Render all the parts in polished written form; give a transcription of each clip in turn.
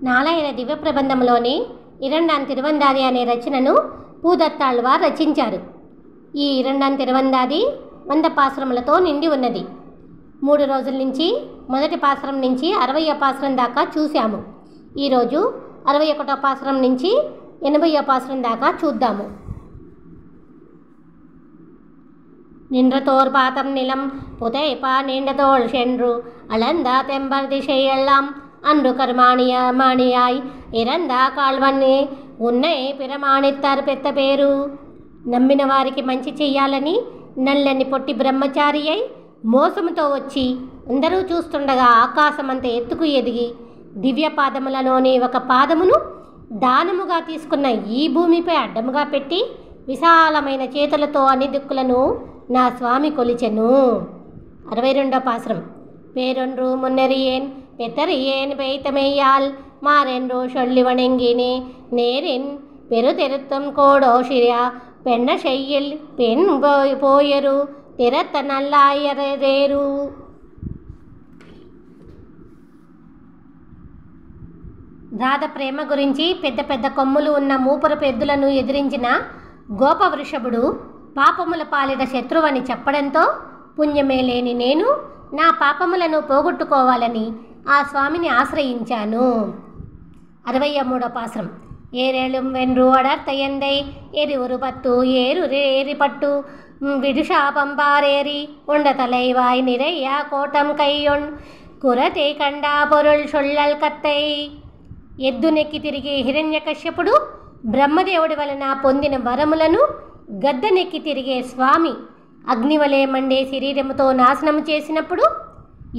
నాలాయన దివ్య ప్రబంధంలోని ఇరండాన్ తిరువందాది అనే రచనను పూదత్తాళ్వార్ రచించారు. ఈ ఇరండాన్ తిరువందాది 100 పాసురములతో నిండి ఉన్నది. 3 రోజుల నుంచి మొదటి పాసురం నుంచి 60వ పాసురం దాకా చూశాము. ఈరోజు 61వ పాసురం నుంచి 80వ పాసురం దాకా చూద్దాము. நின்றதோர் பாதம் நிலம் புதைப்பா நீண்டதோள் சென்று அளந்தா தெம்பர் திசையெல்லாம் அன்று கருமாணியாய் ఇరందా కాల్వన్నే ఉన్నే పిరమాణిత్తారు పెద్ద పేరు. నమ్మిన వారికి మంచి చెయ్యాలని నల్లని పొట్టి బ్రహ్మచారి అయి మోసముతో వచ్చి అందరూ చూస్తుండగా ఆకాశమంత ఎత్తుకు ఎదిగి దివ్య పాదములలోని ఒక పాదమును దానముగా తీసుకున్న ఈ భూమిపై అడ్డముగా పెట్టి విశాలమైన చేతులతో అన్ని దిక్కులను నా స్వామి కొలిచెను. 62వ పాసురం. పేరొండ్రు మున్నెరియேன் பெத்தறியேன் பெய்த்தமெய்யால் மாறென்று சொல்லி வணங்கினே நேரின் பெருதெருத்தம் கோடோஷியா பெண்ண செய்யில் பெண் போயரு திறத்த నల్లాయరేరు. రాధ ప్రేమ గురించి పెద్ద పెద్ద కొమ్ములు ఉన్న మూపరపు ఎద్దులను ఎదిరించిన గోపవృషభుడు పాపముల పాలిట శత్రువని చెప్పడంతో పుణ్యమే లేని నేను నా పాపములను పోగొట్టుకోవాలని ఆ స్వామిని ఆశ్రయించాను. 63వ పాసురం. ఏరేళం వెన్రు అడర్తయందై ఎరివురు పత్తు ఏరు ఏరి పట్టు విడుషా పంపారేరి ఉండతలైవాయ్ నిరయ్య కోటం కయ్యొన్ కురతే కండా పొరుల్ సొల్లల్ కత్తై. ఎద్దునెక్కి తిరిగే హిరణ్యకశ్యపుడు బ్రహ్మదేవుడి వలన పొందిన వరములను గద్దెనెక్కి తిరిగే స్వామి అగ్నివలే మండే శరీరముతో నాశనము చేసినప్పుడు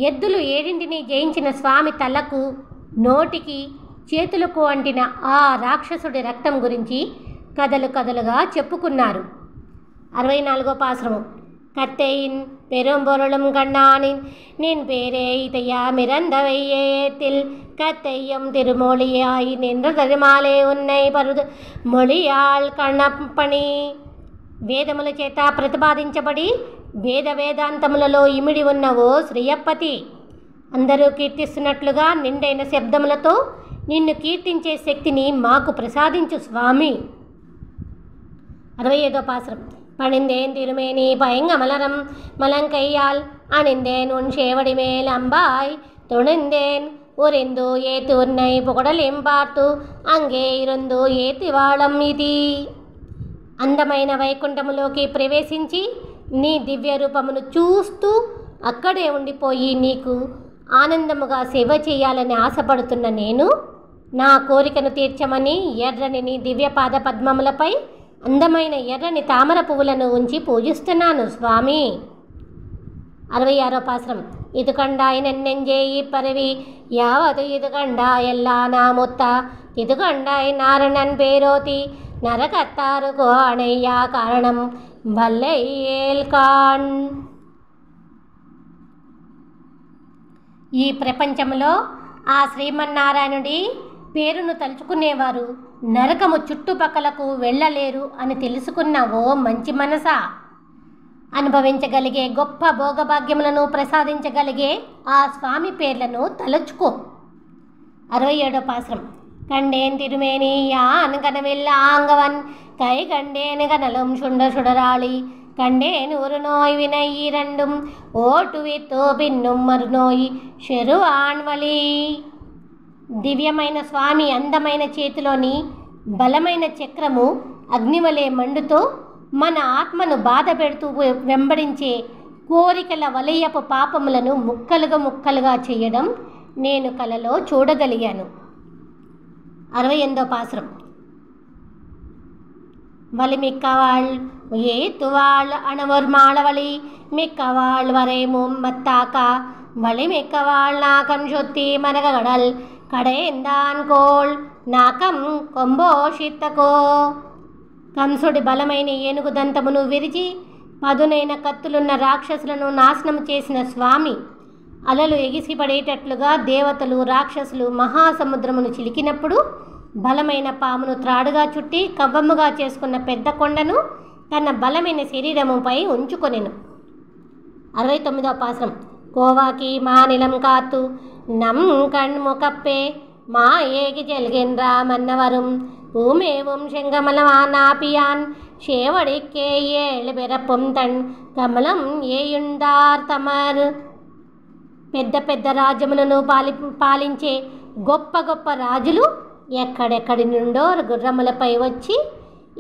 ఎద్దులు 7ంటిని జయించిన స్వామి తలకు నోటికి చేతులకు అంటిన ఆ రాక్షసుడి రక్తం గురించి కథలు కథలుగా చెప్పుకున్నారు. 64వ పాసురము. కత్తెయిన్ பெரும்பொருளும் கண்ணானின் நின் பேரே இதையா மிரந்த வையேத்தில் கத்தையும் திருமொழியாய் நின்ற தருமாலே உன்னை பருது மொழிయాల్ కణపణి. వేదముల చేత ప్రతిపాదించబడి వేదాంతములలో ఇమిడి ఉన్న ఓ శ్రీయప్పతి, అందరూ కీర్తిస్తున్నట్లుగా నిండైన శబ్దములతో నిన్ను కీర్తించే శక్తిని మాకు ప్రసాదించు స్వామి. 65వ పాసురం. பணிந்தேன் திருமேனி பயங்கமலரம் மலங்கையால் அணிந்தேன் உன் சேவடி மேல் அம்பாய் துணிந்தேன் உரிந்து ஏத்து உன்னை புகழலிం பார்த்து అంగే ఇరుందు ఏతి వాళం ఇది. అందమైన వైకుంఠములోకి ప్రవేశించి నీ దివ్య రూపమును చూస్తూ అక్కడే ఉండిపోయి నీకు ఆనందముగా సేవ చేయాలని ఆశపడుతున్న నేను నా కోరికను తీర్చమని ఎర్రని నీ దివ్య పాద పద్మములపై అందమైన ఎర్రని తామర పువ్వులను ఉంచి పూజిస్తున్నాను స్వామి. 66వ పాసురం. ఇదుకండాయి నెన్నెంజేయి పరవి యావతు ఇదుకండా ఎల్లా నా ముత్త ఇదుకండాయి నారణన్ పేరోతి నరకత్తారుకో అణయ్యా కారణం వల్లయ్యేల్కాన్. ఈ ప్రపంచంలో ఆ శ్రీమన్నారాయణుడి పేరును తలుచుకునేవారు నరకము చుట్టుపక్కలకు వెళ్ళలేరు అని తెలుసుకున్న ఓ మంచి మనసా, అనుభవించగలిగే గొప్ప భోగభాగ్యములను ప్రసాదించగలిగే ఆ స్వామి పేర్లను తలుచుకో. 67వ పాసురం. కండేన్ తిరుమేని యాన్ కనవెల్ల ఆంగవన్ కై కండేన్ కనలం சுடராளி கண்டேன் ஒரு நோய் வினை இரண்டும் ஓட்டுவித்தோ பின்னும் மறுநోయి శరువాన్వలి. దివ్యమైన స్వామి అందమైన చేతిలోని బలమైన చక్రము అగ్నివలే మండుతో మన ఆత్మను బాధ పెడుతూ వెంబడించే కోరికల వలయపు పాపములను ముక్కలుగా చేయడం నేను కలలో చూడగలిగాను. 68వ పాసురం. வலிமிக்கவாள் ஏத்துவாள் அணவர் மாளவழி மிக்கவாள் வரைமும் மத்தாக்கா வலிமிக்கவாள் நாகம் சொத்தி மரகடல் కడేందాన్ కోల్ నాకం కొంబోషిత్తకో. కంసుడి బలమైన ఏనుగు దంతమును విరిచి పదునైన కత్తులున్న రాక్షసులను నాశనం చేసిన స్వామి అలలు ఎగిసిపడేటట్లుగా దేవతలు రాక్షసులు మహాసముద్రమును చిలికినప్పుడు బలమైన పామును త్రాడుగా చుట్టి కవ్వముగా చేసుకున్న పెద్ద కొండను తన బలమైన శరీరముపై ఉంచుకొనెను. 69వ పాసురం. కోవాకి మానిలం కాతు నం కణ్ముకప్పే మా ఏగి చెల్గిన్రా మన్నవரும் பூமேவும் செங்கமலமானாபியான் சேவடிக்கே ஏழு பிறப்பும் தன் కమలం ఏయుండార్ తమర్. పెద్ద పెద్ద రాజ్యములను పాలించే గొప్ప గొప్ప రాజులు ఎక్కడెక్కడి నుండో గుర్రములపై వచ్చి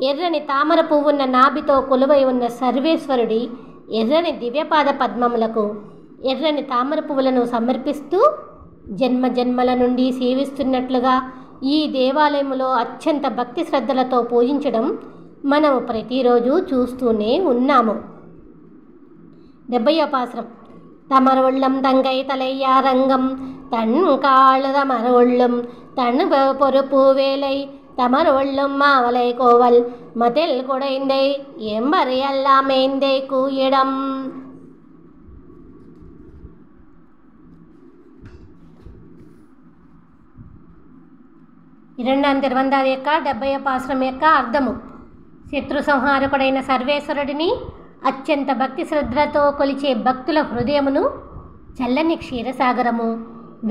ఎర్రని తామర పువ్వున్న నాభితో కొలువై ఉన్న సర్వేశ్వరుడి ఎర్రని దివ్యపాద పద్మములకు ఎర్రని తామర పువ్వులను సమర్పిస్తూ జన్మ జన్మల నుండి సేవిస్తున్నట్లుగా ఈ దేవాలయంలో అత్యంత భక్తి శ్రద్ధలతో పూజించడం మనము ప్రతిరోజు చూస్తూనే ఉన్నాము. 70వ పాసురం. తమరుళ్ళం తంగై తలయ్యారంగం తన్ కాళ్ళ తమరుళ్ళం తన్ పొరుపు వేలై தமருள்ளும் மாவலை கோவல் மதில் குடைந்தை எம்பரி எல்லாமேந்தை கூயிடம். இரண்டாம் திருவந்தாది యొక్క 70వ పాసురం యొక్క అర్థము. శత్రు సంహారకుడైన సర్వేశ్వరుడిని అత్యంత భక్తి శ్రద్ధలతో కొలిచే భక్తుల హృదయమును చల్లని క్షీరసాగరము,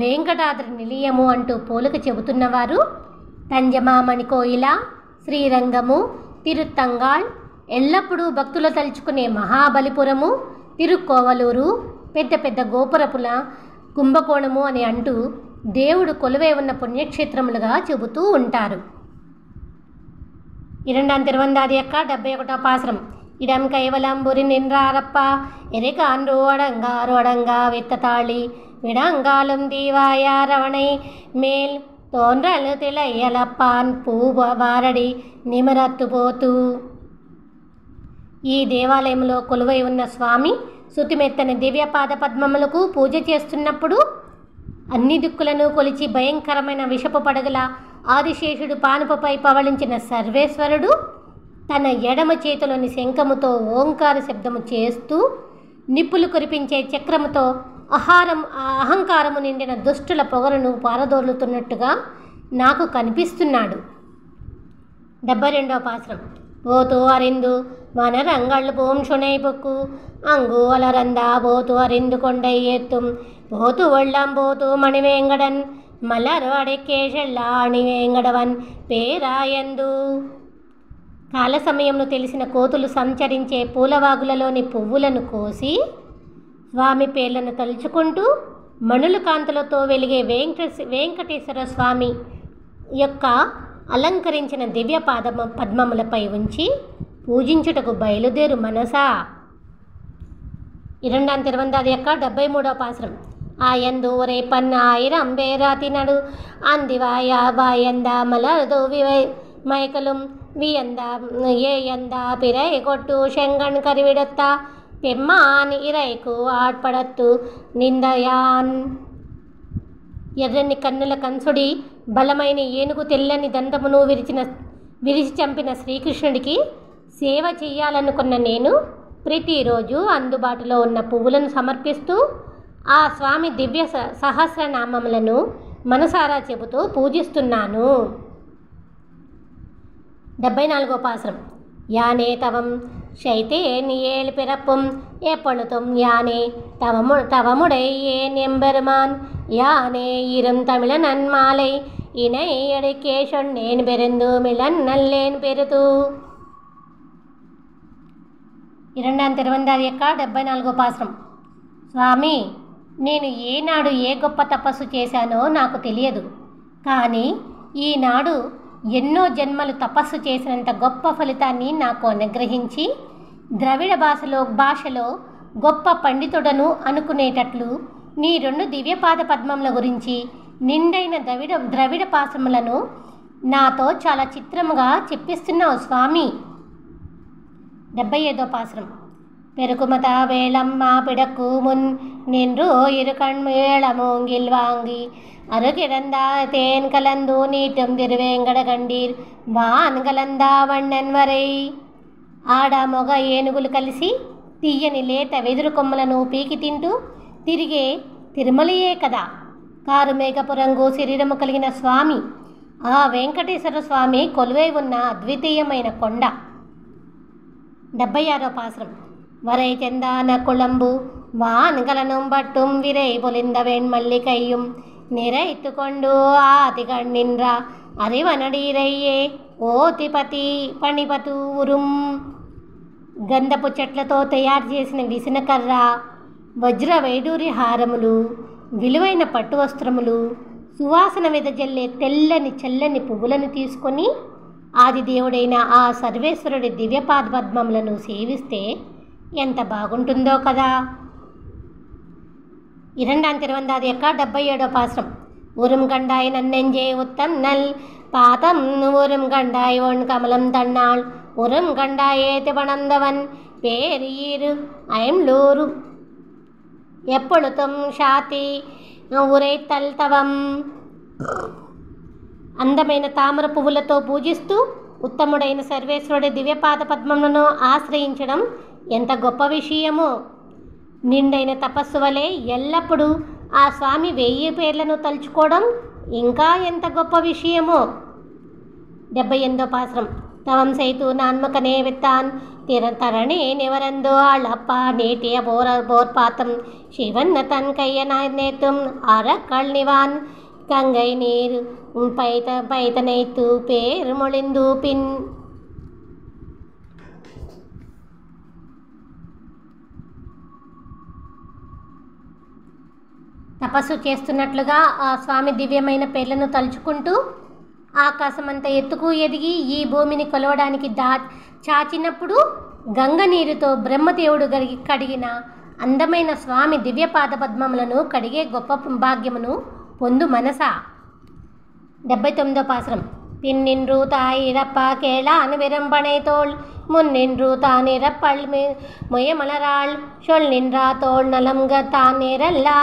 వెంకటాద్రి నిలయము అంటూ పోలిక చెబుతున్నవారు తంజమామణి కోయిల, శ్రీరంగము, తిరుత్తంగాళ్, ఎల్లప్పుడూ భక్తులు తలుచుకునే మహాబలిపురము, తిరుక్కోవలూరు, పెద్ద పెద్ద గోపురపుల కుంభకోణము అని అంటూ దేవుడు కొలువై ఉన్న పుణ్యక్షేత్రములుగా చెబుతూ ఉంటారు. இரண்டாம் திருவந்தாதி యొక్క 71వ పాసురం. ఇడం కైవలంబురి నిన్రారప్ప ఎరికాన్రు అడంగారు అడంగా విత్తతాళి విడంగాలం దీవాయారవణై మేల్ తోన్రలు తిలయ్యలప్పాన్ పూవారడి నిమరత్తుపోతూ. ఈ దేవాలయంలో కొలువై ఉన్న స్వామి శృతిమెత్తని దివ్యపాద పద్మములకు పూజ చేస్తున్నప్పుడు అన్ని దిక్కులను కొలిచి భయంకరమైన విషపు పడగల ఆదిశేషుడు పానుపపై పవళించిన సర్వేశ్వరుడు తన ఎడమ చేతిలోని శంఖముతో ఓంకార శబ్దము చేస్తూ నిప్పులు కురిపించే చక్రముతో అహంకారము నిండిన దుష్టుల పొగరును పారదోలుతున్నట్టుగా నాకు కనిపిస్తున్నాడు. 72వ పాసురం. పోతూ అరిందు వనరంగళ్ళు పూంషునై పొక్కు అంగు అలరందా పోతూ అరిందు కొండై ఎత్తుం పోతూ ఒళ్ళం పోతూ మణివేంగడన్ మలరు అడెక్కేషెళ్ళా అణివేంగడవన్ పేరాయందు. కాల సమయంలో తెలిసిన కోతులు సంచరించే పూలవాగులలోని పువ్వులను కోసి స్వామి పేర్లను తలుచుకుంటూ మణుల కాంతులతో వెలిగే వెంకటేశ్వర స్వామి యొక్క అలంకరించిన దివ్య పద్మములపై ఉంచి పూజించుటకు బయలుదేరు మనసా. இரண்டாம் திருவந்தாதி యొక్క 73వ పాసురం. ఆయందు రేపన్న ఆయిరం బేరాతినడు అందివాయా వాయందా మలర్దో మైకలం వియందా ఏయందా పిరై కొట్టు శంగణ్ కరివిడత్తా పెమ్మాన్ ఇరైకు ఆడ్పడత్తు నిందయాన్. ఎర్రని కన్నుల కంసుడి బలమైన ఏనుగు తెల్లని దంతమును విరిచి చంపిన శ్రీకృష్ణుడికి సేవ చేయాలనుకున్న నేను ప్రతిరోజు అందుబాటులో ఉన్న పువ్వులను సమర్పిస్తూ ఆ స్వామి దివ్య సహస్రనామములను మనసారా చెబుతూ పూజిస్తున్నాను. 74వ పాసురం. యానే తవం శైతే నియేళ్ పిరప్పుం ఎప్పొழுதும் யானே தவமுடை ஏன் எம்பெருமான் யானே இரும் தமிழ நன்மாலை இணை அடைக்கே சொன்னேன் பெருந்து மிளன் நல்லேன் பெருతూ. இரண்டாம் திருவந்தாది యొక్క 74వ పాసురం. స్వామి, నేను ఏనాడు ఏ గొప్ప తపస్సు చేశానో నాకు తెలియదు, కానీ ఈనాడు ఎన్నో జన్మలు తపస్సు చేసినంత గొప్ప ఫలితాన్ని నాకు అనుగ్రహించి ద్రవిడ భాషలో గొప్ప పండితుడను అనుకునేటట్లు నీ 2 దివ్యపాద పద్మముల గురించి నిండైన ద్రవిడ పాశములను నాతో చాలా చిత్రముగా చెప్పిస్తున్నావు స్వామి. 75వ పాసురం. పెరుకుమత వేళమ్మ పిడకు మున్ నిన్రు ఇరుకణ్మేళమోంగిల్ వాంగి అరుకిరందా తేన్ కలందు నీటం తిరువేంగడ కండీర్ వాన్ కలందా వಣ್ಣన్ వరై. ఆడ మొగ ఏనుగులు కలిసి తీయని లేత వెదురు కొమ్మలను పీకి తింటూ తిరిగే తిరుమలయే కదా కారు మేఘపురంగు శరీరము కలిగిన స్వామి, ఆ వెంకటేశ్వర స్వామి కొలువై ఉన్న అద్వితీయమైన కొండ. 76వ పాసురం. వరై చందాన కుళంబు వాన్గలనం బట్టుం విరై పొలింద వెణ్మల్లికయ్యం నిరైతుకొండు ఆతి కಣ್ணிನ್ర అరివనడీరయ్యే ఓతిపతి పణిపతూరుం. గంధపు చెట్లతో తయారు చేసిన విసనకర్ర, వజ్ర వైడూరి హారములు, విలువైన పట్టు వస్త్రములు, సువాసన వెదజల్లే తెల్లని చల్లని పువ్వులను తీసుకొని ఆదిదేవుడైన ఆ సర్వేశ్వరుడి దివ్యపాద పద్మములను సేవిస్తే ఎంత బాగుంటుందో కదా. இரண்டாம் திருவந்தாதி యొక్క 77వ పాశ్రం. உரும் கண்டாய் நன்னெஞ்சே உத்தன்னல் பாதம் உரும் கண்டாய் ஒன் கமலம் தன்னாள் உரும் கண்டாய் ஏத்து பணந்தவன் பேரீரு ஐம்லூரு ఎప్పొళుతం షాతి ఉరైతల్ తవం. అందమైన తామర పువ్వులతో పూజిస్తూ ఉత్తముడైన సర్వేశ్వరుడి దివ్యపాద పద్మములను ఆశ్రయించడం ఎంత గొప్ప విషయమో. నిండైన తపస్సు వలె ఎల్లప్పుడూ ఆ స్వామి 1000 పేర్లను తలుచుకోవడం ఇంకా ఎంత గొప్ప విషయమో. 78వ పాశ్రం. தவம் செய்து நான்மகனே வித்தான் திறந்தரணே நிவரந்தோ ஆளப்பா நீட்டிய போர்பாத்தம் சிவன் தன் கையனாய் நேத்தும் அறக்கள் நிவான் கங்கை நீர் பைத்தனைத்து பேர் மொழிந்து பின். తపస్సు చేస్తున్నట్లుగా ఆ స్వామి దివ్యమైన పేర్లను తలుచుకుంటూ ఆకాశమంత ఎత్తుకు ఎదిగి ఈ భూమిని కొలవడానికి చాచినప్పుడు గంగ నీరుతో బ్రహ్మదేవుడు కడిగిన అందమైన స్వామి దివ్యపాద పద్మములను కడిగే గొప్ప భాగ్యమును పొందు మనసా. 79వ పాశ్రం. பின்னின்று தாயிரப்பா கேளான் விரம்பனை தோள் முன்னின்று தானிரப்பள் முயமலராள் சொல் நின்றா தோள் நலம்க தான் நேரல்லா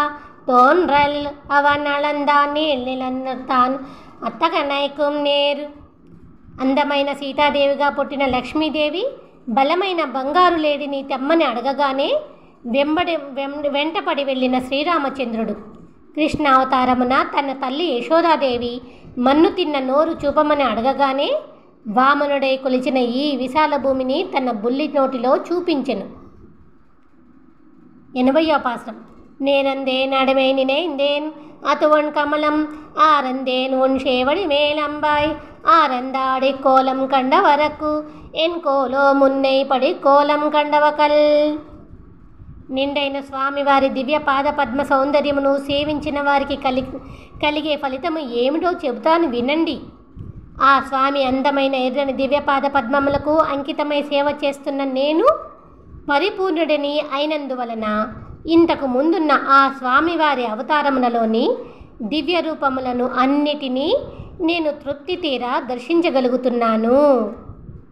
தோன்றல் அவன் அளந்தான் நீள் நிலந்தான் అత్తకనైకుం నేరు. అందమైన సీతాదేవిగా పుట్టిన లక్ష్మీదేవి బలమైన బంగారు లేడిని తెమ్మని అడగగానే వెంటపడి వెళ్ళిన శ్రీరామచంద్రుడు కృష్ణావతారమున తన తల్లి యశోదాదేవి మన్ను తిన్న నోరు చూపమని అడగగానే వామనుడై కొలిచిన ఈ విశాల భూమిని తన బుల్లి నోటిలో చూపించెను. 80వ పాశ్రం. నేనందేన్ అడమే నిனைந்தேன் அதுவன் கமலம் ஆரந்தேன் உன் சேவடி மேலம்பாய் ஆரந்தாடி கோலம் కండవరకు ఎన్ కోలో మున్నై పడి కోలం కండవకల్. నిండైన స్వామివారి దివ్య పాద పద్మ సౌందర్యమును సేవించిన వారికి కలిగే ఫలితము ఏమిటో చెబుతాను వినండి. ఆ స్వామి అందమైన ఎర్రని దివ్య పాద పద్మములకు అంకితమై సేవ చేస్తున్న నేను పరిపూర్ణుడిని అయినందువలన ఇంతకు ముందున్న ఆ స్వామివారి అవతారములలోని దివ్య రూపములను అన్నిటినీ నేను తృప్తి తీరా దర్శించగలుగుతున్నాను.